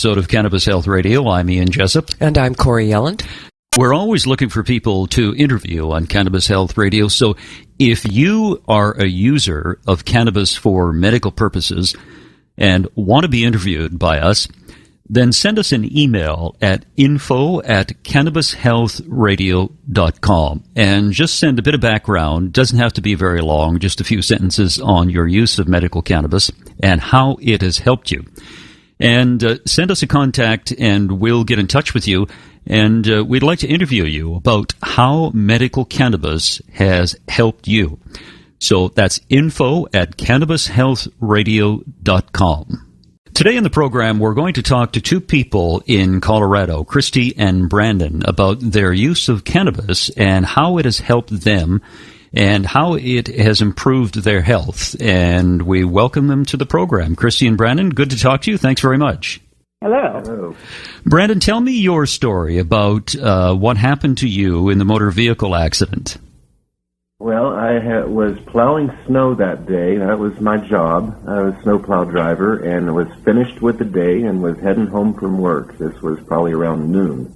Episode of Cannabis Health Radio. I'm Ian Jessup. And I'm Corey Yelland. We're always looking for people to interview on Cannabis Health Radio. So if you are a user of cannabis for medical purposes and want to be interviewed by us, then send us an email at info@cannabishealthradio.com and just send a bit of background. Doesn't have to be very long, just a few sentences on your use of medical cannabis and how it has helped you. And send us a contact and we'll get in touch with you. And we'd like to interview you about how medical cannabis has helped you. So that's info@cannabishealthradio.com. Today in the program, we're going to talk to two people in Colorado, Christy and Brandon, about their use of cannabis and how it has helped them and how it has improved their health. And we welcome them to the program. Christy and Brandon, good to talk to you. Thanks very much. Hello. Hello. Brandon, tell me your story about what happened to you in the motor vehicle accident. Well, I was plowing snow that day. That was my job. I was a snowplow driver and was finished with the day and was heading home from work. This was probably around noon.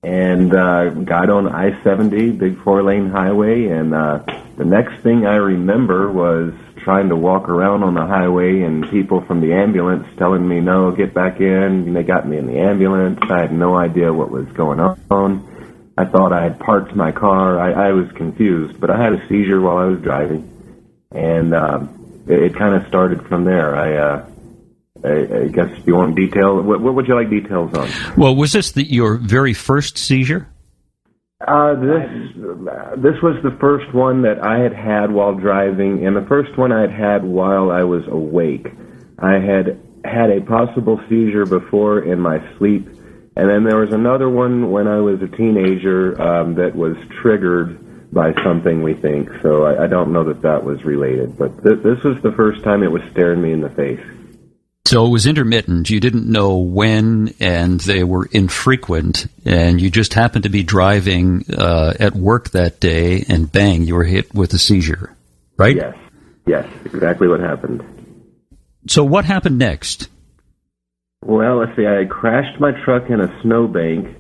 And got on I-70, big four-lane highway, and the next thing I remember was trying to walk around on the highway and people from the ambulance telling me, no, get back in. And they got me in the ambulance. I had no idea what was going on. I thought I had parked my car. I was confused, but I had a seizure while I was driving. And it kind of started from there. I guess if you want detail, what would you like details on? Well, was this your very first seizure? This was the first one that I had had while driving, and the first one I had had while I was awake. I had had a possible seizure before in my sleep, and then there was another one when I was a teenager that was triggered by something, we think. So I don't know that was related, but this was the first time it was staring me in the face. So it was intermittent. You didn't know when, and they were infrequent, and you just happened to be driving at work that day, and bang, you were hit with a seizure, right? Yes, exactly what happened. So what happened next? Well, let's see, I crashed my truck in a snowbank,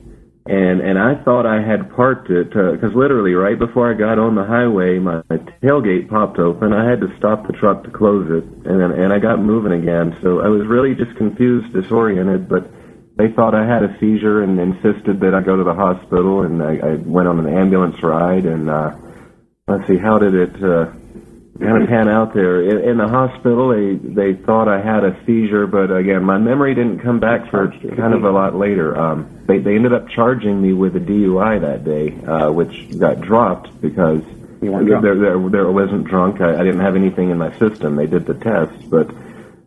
and I thought I had parked it, because literally right before I got on the highway, my tailgate popped open. I had to stop the truck to close it, and I got moving again. So I was really just confused, disoriented, but they thought I had a seizure and insisted that I go to the hospital, and I went on an ambulance ride, and let's see, how did it kind of pan out there? In the hospital, they thought I had a seizure, but again, my memory didn't come back for kind of a lot later. They ended up charging me with a DUI that day, which got dropped because there wasn't drunk. I didn't have anything in my system. They did the test, but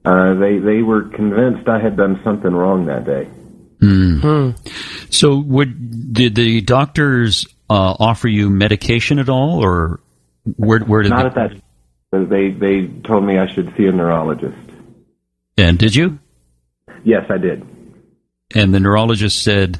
they were convinced I had done something wrong that day. Mm. So did the doctors offer you medication at all, or where did Not at that. They told me I should see a neurologist. And did you? Yes, I did. And the neurologist said?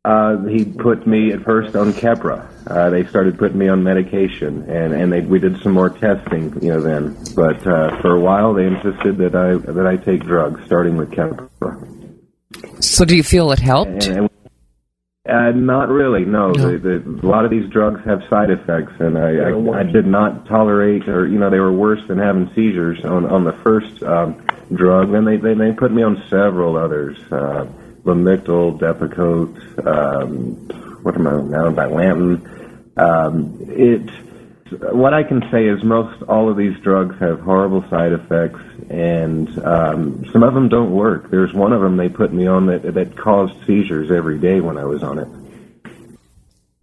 He put me at first on Keppra. They started putting me on medication, and we did some more testing, then. But for a while, they insisted that I take drugs, starting with Keppra. So do you feel it helped? Not really, no. A lot of these drugs have side effects, and I did not tolerate, or they were worse than having seizures on the first drug. Then they put me on several others, Lamictal, Depakote, what am I now, Dilantin. What I can say is most all of these drugs have horrible side effects, and some of them don't work. There's one of them they put me on that caused seizures every day when I was on it.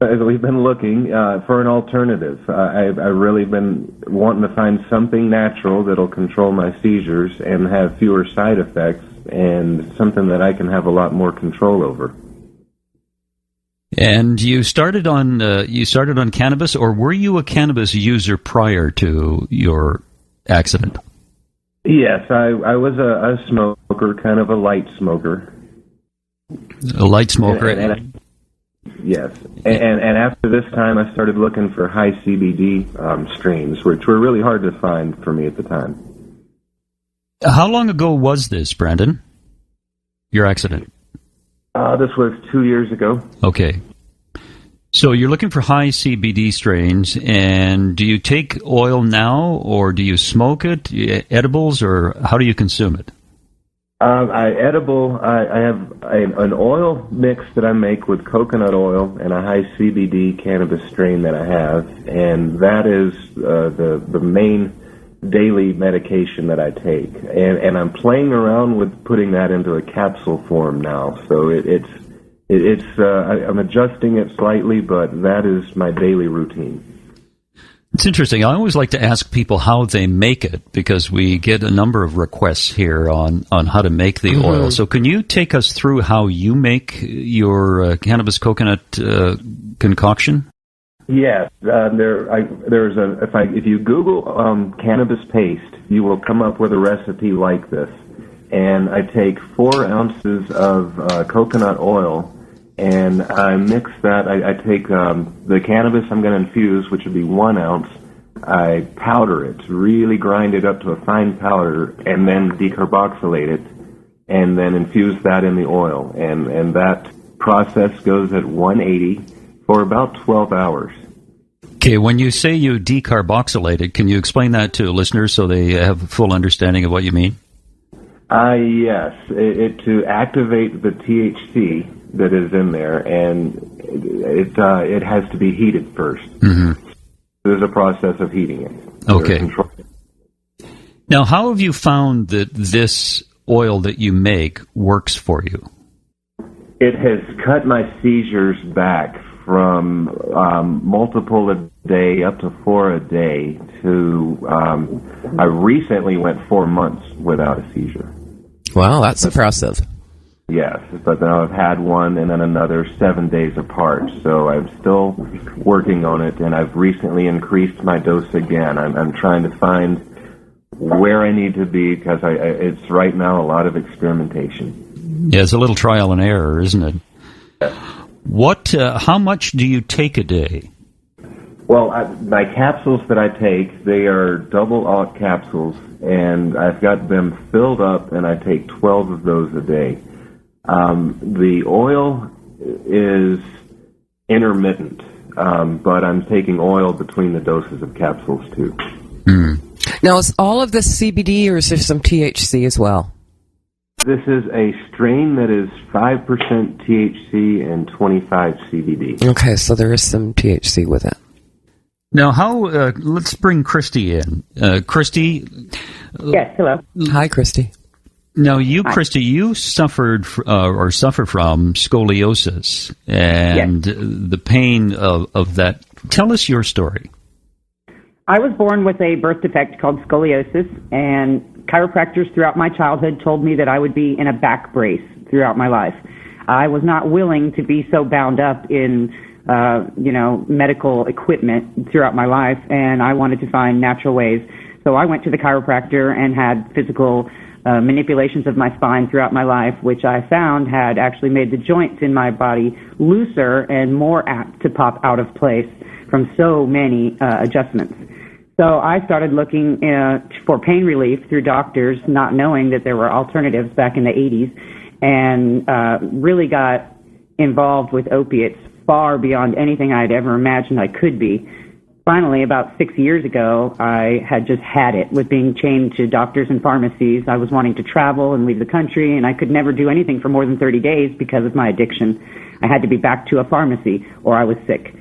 We've been looking for an alternative. I've really been wanting to find something natural that'll control my seizures and have fewer side effects, and something that I can have a lot more control over. And you started on cannabis, or were you a cannabis user prior to your accident? Yes, I was a smoker, kind of a light smoker. A light smoker. Yes, and after this time, I started looking for high CBD strains, which were really hard to find for me at the time. How long ago was this, Brandon? your accident? This was 2 years ago. Okay. So you're looking for high CBD strains, and do you take oil now, or do you smoke it, edibles, or how do you consume it? I have an oil mix that I make with coconut oil and a high CBD cannabis strain that I have, and that is the main daily medication that I take. And I'm playing around with putting that into a capsule form now. So I'm adjusting it slightly, but that is my daily routine. It's interesting. I always like to ask people how they make it, because we get a number of requests here on how to make the oil. So can you take us through how you make your cannabis coconut concoction? Yes. If you Google Cannabis Paste, you will come up with a recipe like this. And I take 4 ounces of coconut oil, and I mix that. I take the cannabis I'm going to infuse, which would be 1 ounce. I powder it, really grind it up to a fine powder, and then decarboxylate it, and then infuse that in the oil. And that process goes at 180 for about 12 hours. Okay, when you say you decarboxylate it, can you explain that to listeners so they have a full understanding of what you mean? Yes, to activate the THC that is in there, and it has to be heated first. Mm-hmm. There's a process of heating it. Okay. Now, how have you found that this oil that you make works for you? It has cut my seizures back from multiple a day up to 4 a day to I recently went 4 months without a seizure. Wow, that's impressive. Yes, but now I've had one and then another 7 days apart. So I'm still working on it, and I've recently increased my dose again. I'm trying to find where I need to be, because it's right now a lot of experimentation. Yeah, it's a little trial and error, isn't it? Yes. How much do you take a day? Well, my capsules that I take, they are double aught capsules, and I've got them filled up, and I take 12 of those a day. The oil is intermittent, but I'm taking oil between the doses of capsules, too. Mm. Now, is all of this CBD, or is there some THC as well? This is a strain that is 5% THC and 25 CBD. Okay, so there is some THC with it. Now, let's bring Christy in. Christy? Yes, hello. Hi, Christy. Now, Hi. Christy, you suffer from scoliosis and Yes. the pain of that. Tell us your story. I was born with a birth defect called scoliosis, and chiropractors throughout my childhood told me that I would be in a back brace throughout my life. I was not willing to be so bound up in, medical equipment throughout my life, and I wanted to find natural ways. So I went to the chiropractor and had physical manipulations of my spine throughout my life, which I found had actually made the joints in my body looser and more apt to pop out of place from so many adjustments. So I started looking for pain relief through doctors, not knowing that there were alternatives back in the 80s, and really got involved with opiates far beyond anything I'd ever imagined I could be. Finally, about 6 years ago, I had just had it with being chained to doctors and pharmacies. I was wanting to travel and leave the country, and I could never do anything for more than 30 days because of my addiction. I had to be back to a pharmacy or I was sick.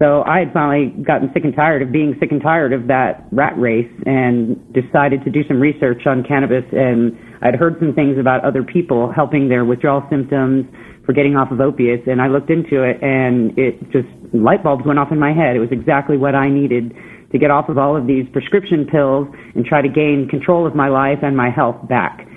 So I had finally gotten sick and tired of being sick and tired of that rat race, and decided to do some research on cannabis. And I'd heard some things about other people helping their withdrawal symptoms for getting off of opiates, and I looked into it, and it just, light bulbs went off in my head. It was exactly what I needed to get off of all of these prescription pills and try to gain control of my life and my health back.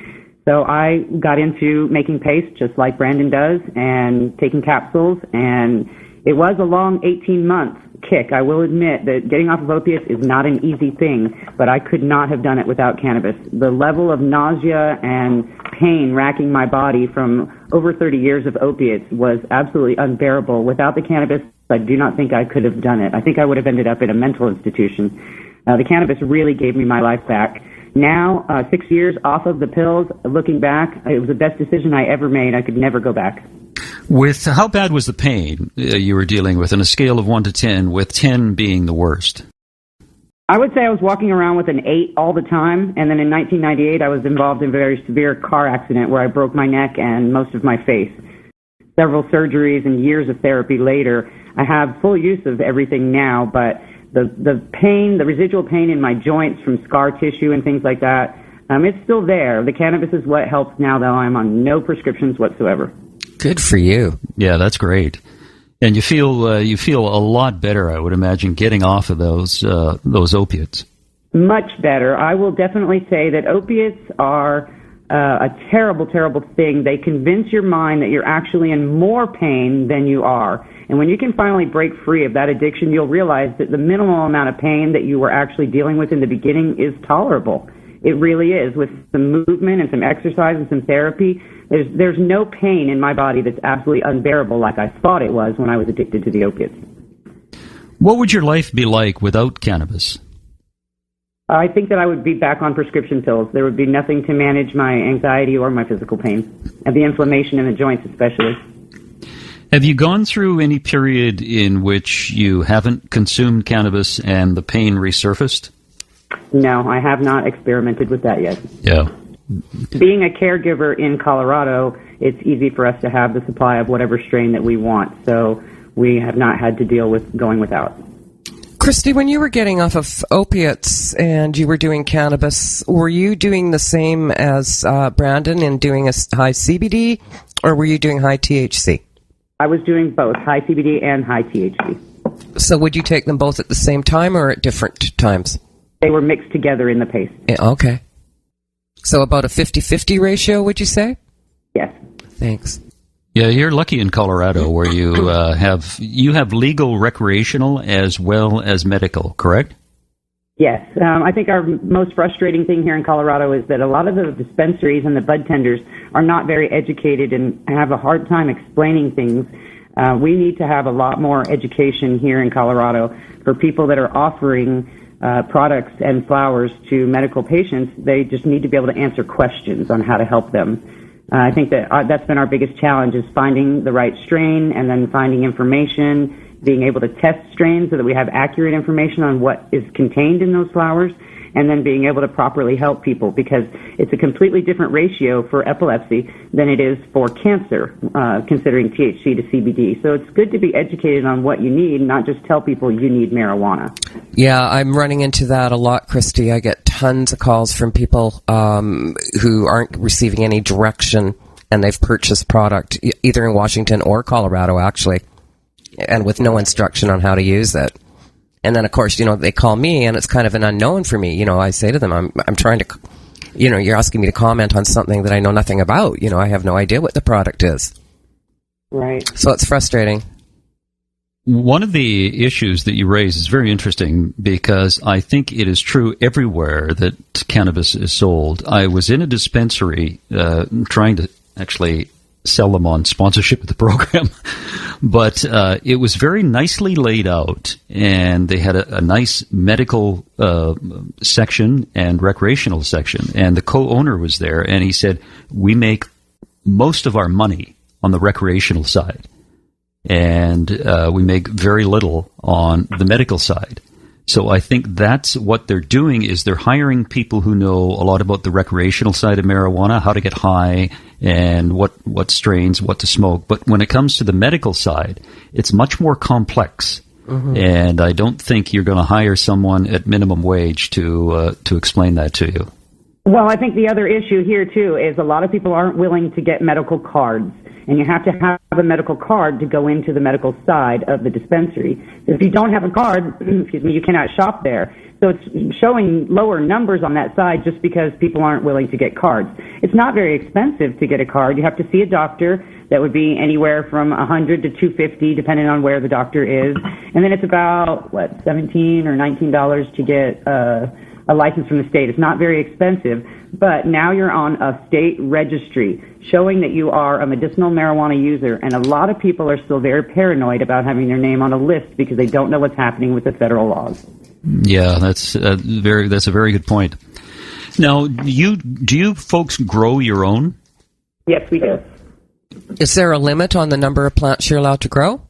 So I got into making paste just like Brandon does, and taking capsules, and it was a long 18-month kick. I will admit that getting off of opiates is not an easy thing, but I could not have done it without cannabis. The level of nausea and pain racking my body from over 30 years of opiates was absolutely unbearable. Without the cannabis, I do not think I could have done it. I think I would have ended up in a mental institution. The cannabis really gave me my life back, Now, 6 years off of the pills, looking back, it was the best decision I ever made. I could never go back. With how bad was the pain you were dealing with on a scale of 1 to 10, with 10 being the worst? I would say I was walking around with an 8 all the time, and then in 1998 I was involved in a very severe car accident where I broke my neck and most of my face. Several surgeries and years of therapy later, I have full use of everything now, but the pain, the residual pain in my joints from scar tissue and things like that, it's still there. The cannabis is what helps now, though I'm on no prescriptions whatsoever. Good for you. Yeah, that's great. And you feel a lot better, I would imagine, getting off of those opiates. Much better. I will definitely say that opiates are a terrible, terrible thing. They convince your mind that you're actually in more pain than you are. And when you can finally break free of that addiction, you'll realize that the minimal amount of pain that you were actually dealing with in the beginning is tolerable. It really is. With some movement and some exercise and some therapy, there's no pain in my body that's absolutely unbearable like I thought it was when I was addicted to the opiates. What would your life be like without cannabis? I think that I would be back on prescription pills. There would be nothing to manage my anxiety or my physical pain, and the inflammation in the joints especially. Have you gone through any period in which you haven't consumed cannabis and the pain resurfaced? No, I have not experimented with that yet. Yeah. Being a caregiver in Colorado, it's easy for us to have the supply of whatever strain that we want, so we have not had to deal with going without. Christy, when you were getting off of opiates and you were doing cannabis, were you doing the same as Brandon in doing a high CBD, or were you doing high THC? I was doing both, high CBD and high THC. So would you take them both at the same time or at different times? They were mixed together in the paste. Yeah, okay. So about a 50-50 ratio, would you say? Yes. Thanks. Yeah, you're lucky in Colorado where you have legal recreational as well as medical, correct? Yes. I think our most frustrating thing here in Colorado is that a lot of the dispensaries and the bud tenders are not very educated and have a hard time explaining things. We need to have a lot more education here in Colorado for people that are offering products and flowers to medical patients. They just need to be able to answer questions on how to help them. I think that that's been our biggest challenge, is finding the right strain and then finding information, being able to test strains so that we have accurate information on what is contained in those flowers, and then being able to properly help people, because it's a completely different ratio for epilepsy than it is for cancer, considering THC to CBD. So it's good to be educated on what you need, not just tell people you need marijuana. Yeah, I'm running into that a lot, Christy. I get tons of calls from people who aren't receiving any direction, and they've purchased product either in Washington or Colorado, actually, and with no instruction on how to use it. And then, of course, they call me, and it's kind of an unknown for me. I say to them, I'm trying to, you're asking me to comment on something that I know nothing about. I have no idea what the product is. Right. So it's frustrating. One of the issues that you raise is very interesting, because I think it is true everywhere that cannabis is sold. I was in a dispensary trying to actually sell them on sponsorship of the program, but it was very nicely laid out, and they had a nice medical section and recreational section, and the co-owner was there, and he said, we make most of our money on the recreational side, and we make very little on the medical side. So I think that's what they're doing, is they're hiring people who know a lot about the recreational side of marijuana, how to get high and what strains, what to smoke. But when it comes to the medical side, it's much more complex. Mm-hmm. And I don't think you're going to hire someone at minimum wage to explain that to you. Well, I think the other issue here, too, is a lot of people aren't willing to get medical cards. And you have to have a medical card to go into the medical side of the dispensary. If you don't have a card, you cannot shop there. So it's showing lower numbers on that side just because people aren't willing to get cards. It's not very expensive to get a card. You have to see a doctor. That would be anywhere from $100 to $250, depending on where the doctor is. And then it's about, $17 or $19 to get a license from the state. It's not very expensive, but now you're on a state registry showing that you are a medicinal marijuana user, and a lot of people are still very paranoid about having their name on a list because they don't know what's happening with the federal laws. Yeah, that's a very good point. Now, do you folks grow your own? Yes, we do. Is there a limit on the number of plants you're allowed to grow?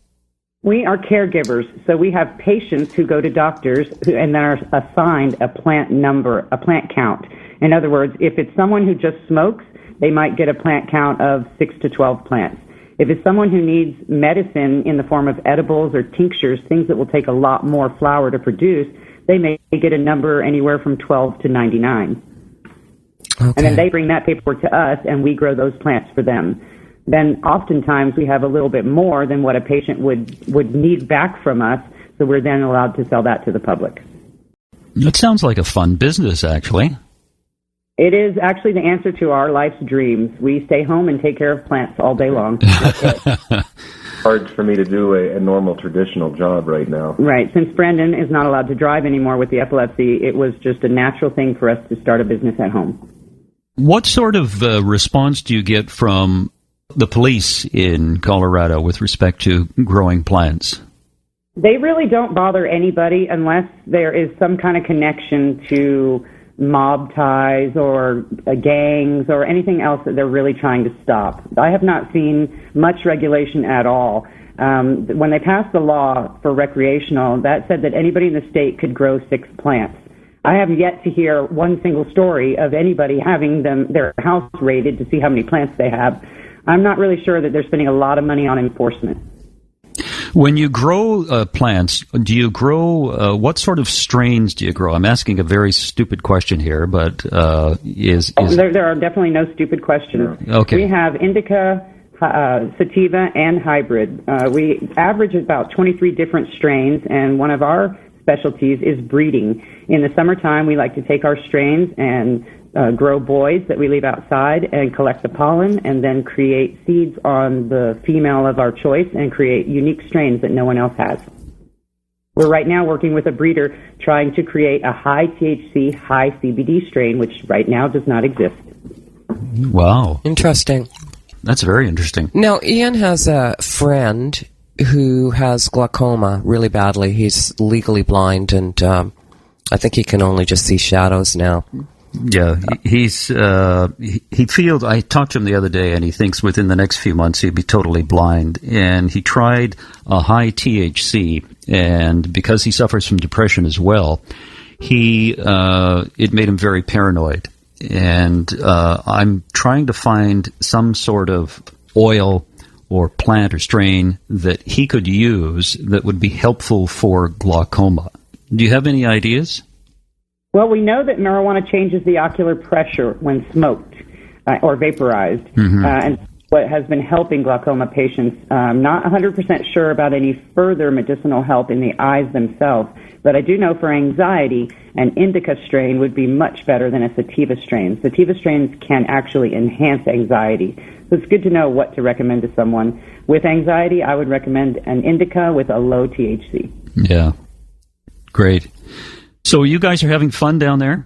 We are caregivers, so we have patients who go to doctors and then are assigned a plant number, a plant count. In other words, if it's someone who just smokes, they might get a plant count of 6 to 12 plants. If it's someone who needs medicine in the form of edibles or tinctures, things that will take a lot more flower to produce, they may get a number anywhere from 12 to 99. Okay. And then they bring that paperwork to us, and we grow those plants for them. Then oftentimes we have a little bit more than what a patient would need back from us, so we're then allowed to sell that to the public. That sounds like a fun business, actually. It is actually the answer to our life's dreams. We stay home and take care of plants all day long. Hard for me to do a normal traditional job right now. Right. Since Brendan is not allowed to drive anymore with the epilepsy, it was just a natural thing for us to start a business at home. What sort of response do you get from the police in Colorado with respect to growing plants? They really don't bother anybody unless there is some kind of connection to mob ties or gangs or anything else that they're really trying to stop. I have not seen much regulation at all. When they passed the law for recreational, that said that anybody in the state could grow 6 plants. I have yet to hear one single story of anybody having their house raided to see how many plants they have. I'm not really sure that they're spending a lot of money on enforcement. When you grow plants, do you grow, what sort of strains do you grow? I'm asking a very stupid question here, but There are definitely no stupid questions. Okay. We have indica, sativa, and hybrid. We average about 23 different strains, and one of our specialties is breeding. In the summertime, we like to take our strains and grow boys that we leave outside and collect the pollen and then create seeds on the female of our choice and create unique strains that no one else has. We're right now working with a breeder trying to create a high THC, high CBD strain, which right now does not exist. Wow. Interesting. That's very interesting. Now, Ian has a friend who has glaucoma really badly. He's legally blind, and I think he can only just see shadows now. Yeah, he feels, I talked to him the other day, and he thinks within the next few months he'd be totally blind. And he tried a high THC, and because he suffers from depression as well, it made him very paranoid. And I'm trying to find some sort of oil or plant or strain that he could use that would be helpful for glaucoma. Do you have any ideas? Well, we know that marijuana changes the ocular pressure when smoked or vaporized, and what has been helping glaucoma patients. I'm not 100% sure about any further medicinal help in the eyes themselves, but I do know for anxiety, an indica strain would be much better than a sativa strain. Sativa strains can actually enhance anxiety, so it's good to know what to recommend to someone. With anxiety, I would recommend an indica with a low THC. Yeah, great. So you guys are having fun down there?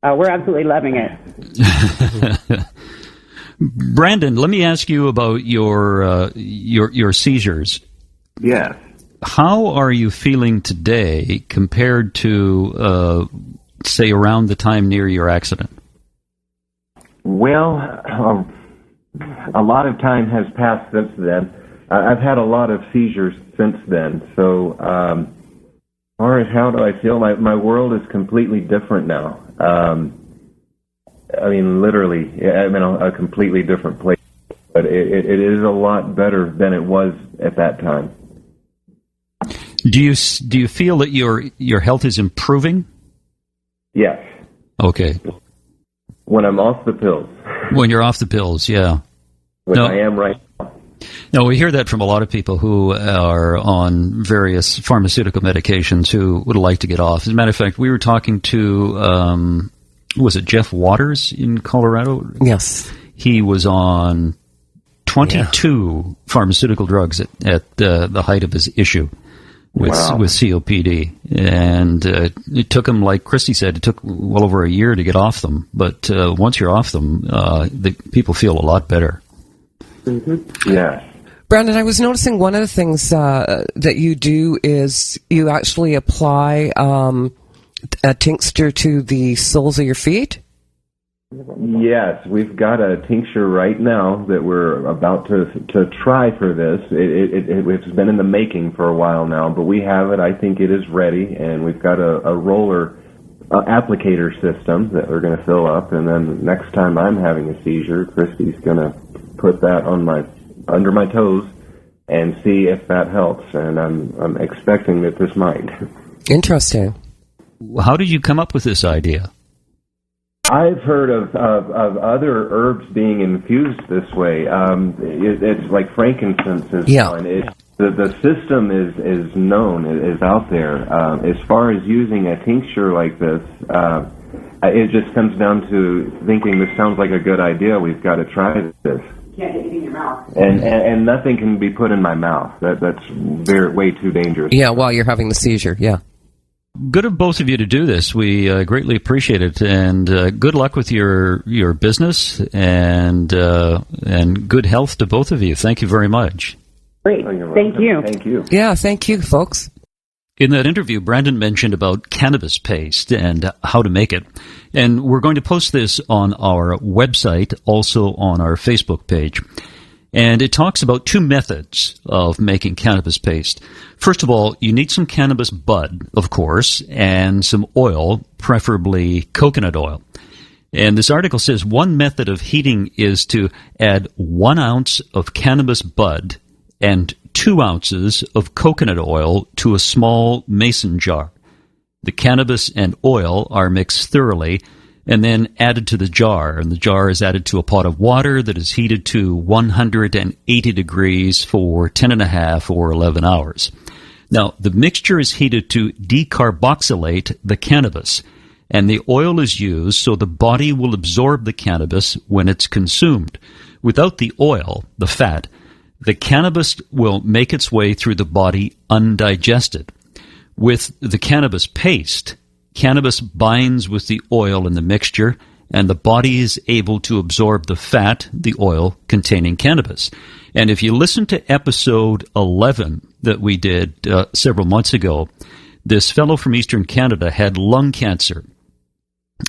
We're absolutely loving it. Brandon, let me ask you about your seizures. Yes. How are you feeling today compared to, say, around the time near your accident? Well, a lot of time has passed since then. I've had a lot of seizures since then, so... All right, how do I feel? My world is completely different now. I mean, literally, I'm in a completely different place. But it is a lot better than it was at that time. Do you feel that your health is improving? Yes. Okay. When I'm off the pills. When you're off the pills, yeah. I am right now. No, we hear that from a lot of people who are on various pharmaceutical medications who would like to get off. As a matter of fact, we were talking to, was it Jeff Waters in Colorado? Yes. He was on 22 pharmaceutical drugs at the height of his issue with COPD. And it took him, like Christy said, it took well over a year to get off them. But once you're off them, the people feel a lot better. Mm-hmm. Yeah. Brandon, I was noticing one of the things that you do is you actually apply a tincture to the soles of your feet? Yes, we've got a tincture right now that we're about to try for this. It's been in the making for a while now, but we have it. I think it is ready, and we've got a roller applicator system that we're going to fill up, and then next time I'm having a seizure, Christy's going to put that under my toes and see if that helps, and I'm expecting that this might. Interesting. How did you come up with this idea? I've heard of other herbs being infused this way. It's like frankincense is one. The system is known, is out there. As far as using a tincture like this, it just comes down to thinking this sounds like a good idea. We've got to try this. Can't get it in your mouth. And nothing can be put in my mouth. That's way too dangerous. Yeah, while you're having the seizure, yeah. Good of both of you to do this. We greatly appreciate it, and good luck with your business, and good health to both of you. Thank you very much. Great. Thank you. Thank you. Yeah, thank you, folks. In that interview, Brandon mentioned about cannabis paste and how to make it, and we're going to post this on our website, also on our Facebook page. And it talks about two methods of making cannabis paste. First of all, you need some cannabis bud, of course, and some oil, preferably coconut oil. And this article says one method of heating is to add 1 ounce of cannabis bud and 2 ounces of coconut oil to a small mason jar. The cannabis and oil are mixed thoroughly and then added to the jar, and the jar is added to a pot of water that is heated to 180 degrees for 10.5 or 11 hours. Now, the mixture is heated to decarboxylate the cannabis, and the oil is used so the body will absorb the cannabis when it's consumed. Without the oil, the fat, the cannabis will make its way through the body undigested. With the cannabis paste, cannabis binds with the oil in the mixture, and the body is able to absorb the fat, the oil, containing cannabis. And if you listen to episode 11 that we did several months ago, this fellow from Eastern Canada had lung cancer,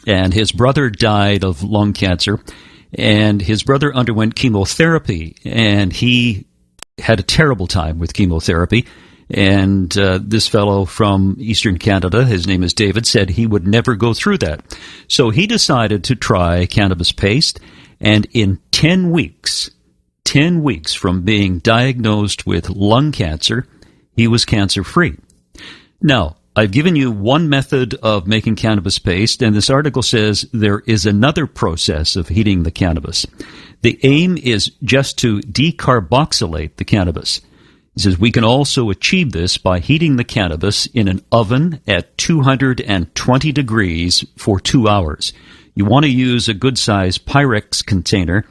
and his brother died of lung cancer, and his brother underwent chemotherapy, and he had a terrible time with chemotherapy. And this fellow from Eastern Canada, his name is David, said he would never go through that. So he decided to try cannabis paste, and in 10 weeks from being diagnosed with lung cancer, he was cancer-free. Now, I've given you one method of making cannabis paste, and this article says there is another process of heating the cannabis. The aim is just to decarboxylate the cannabis. He says we can also achieve this by heating the cannabis in an oven at 220 degrees for 2 hours. You want to use a good-sized Pyrex container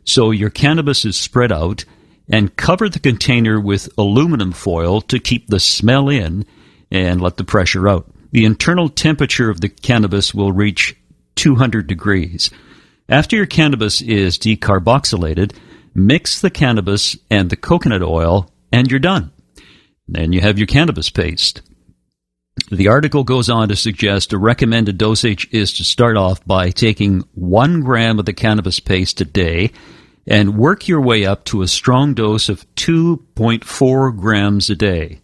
so your cannabis is spread out, and cover the container with aluminum foil to keep the smell in and let the pressure out. The internal temperature of the cannabis will reach 200 degrees. After your cannabis is decarboxylated, mix the cannabis and the coconut oil, and you're done. Then you have your cannabis paste. The article goes on to suggest a recommended dosage is to start off by taking 1 gram of the cannabis paste a day and work your way up to a strong dose of 2.4 grams a day.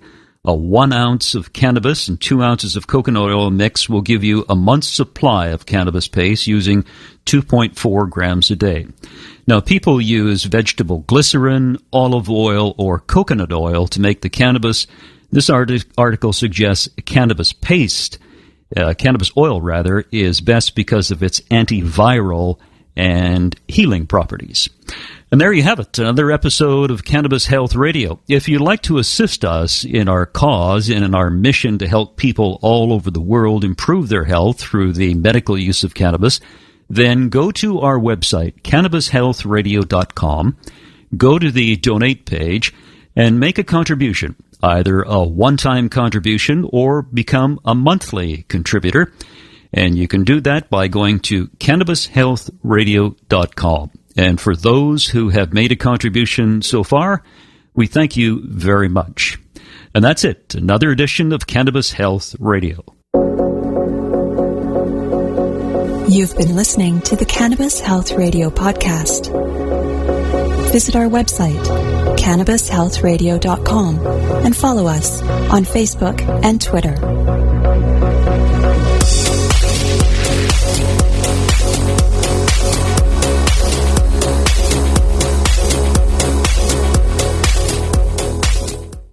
A 1 ounce of cannabis and 2 ounces of coconut oil mix will give you a month's supply of cannabis paste using 2.4 grams a day. Now, people use vegetable glycerin, olive oil, or coconut oil to make the cannabis. This article suggests cannabis paste, cannabis oil rather, is best because of its antiviral and healing properties. And there you have it, another episode of Cannabis Health Radio. If you'd like to assist us in our cause and in our mission to help people all over the world improve their health through the medical use of cannabis, then go to our website, cannabishealthradio.com, go to the donate page, and make a contribution, either a one-time contribution or become a monthly contributor. And you can do that by going to cannabishealthradio.com. And for those who have made a contribution so far, we thank you very much. And that's it, another edition of Cannabis Health Radio. You've been listening to the Cannabis Health Radio podcast. Visit our website, cannabishealthradio.com, and follow us on Facebook and Twitter.